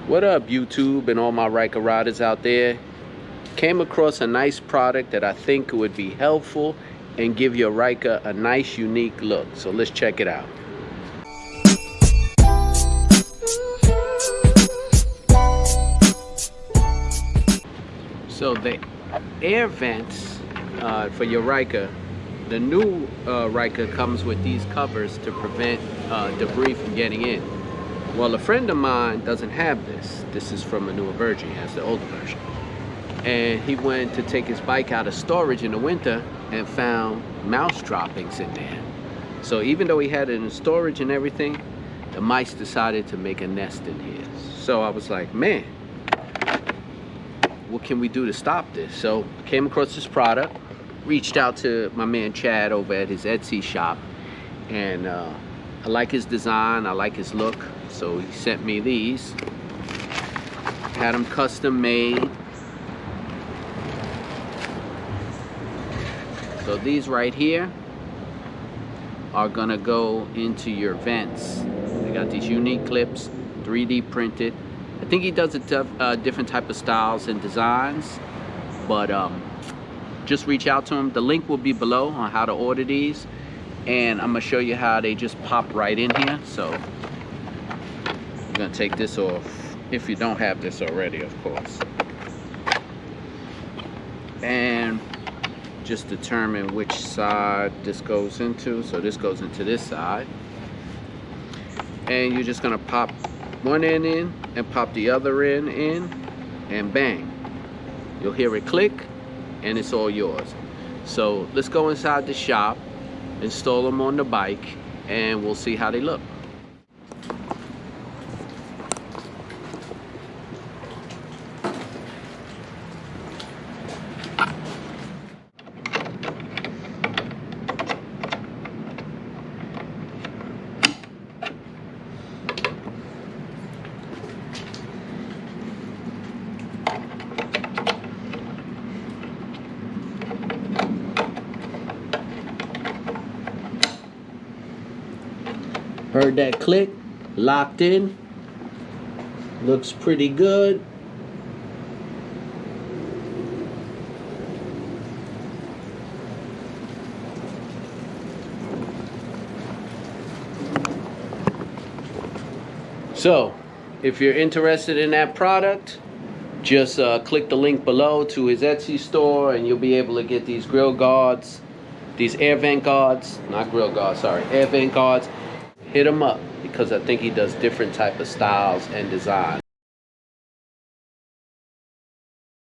What up, YouTube and all my Ryker riders out there? Came across a nice product that I think would be helpful and give your Ryker a nice unique look. So let's check it out. So the air vents for your Ryker, the new Ryker comes with these covers to prevent debris from getting in. Well, a friend of mine doesn't have this. This is from a newer version. He has the older version. And he went to take his bike out of storage in the winter and found mouse droppings in there. So even though he had it in storage and everything, the mice decided to make a nest in here. So I was like, man, what can we do to stop this? So I came across this product, reached out to my man Chad over at his Etsy shop, and I like his design, I like his look. So he sent me these, had them custom made. So these right here are gonna go into your vents. They got these unique clips, 3D printed. I think he does different type of styles and designs, but just reach out to him. The link will be below on how to order these, and I'm gonna show you how they just pop right in here. So I'm gonna take this off if you don't have this already, of course, and just determine which side this goes into. So this goes into this side, and you're just gonna pop one end in and pop the other end in, and bang, you'll hear it click and it's all yours. So let's go inside the shop, install them on the bike, and we'll see how they look. Heard that click, locked in, looks pretty good. So if you're interested in that product, just click the link below to his Etsy store, and you'll be able to get these grill guards, these air vent guards, not grill guards, sorry, air vent guards. Hit him up, because I think he does different type of styles and designs.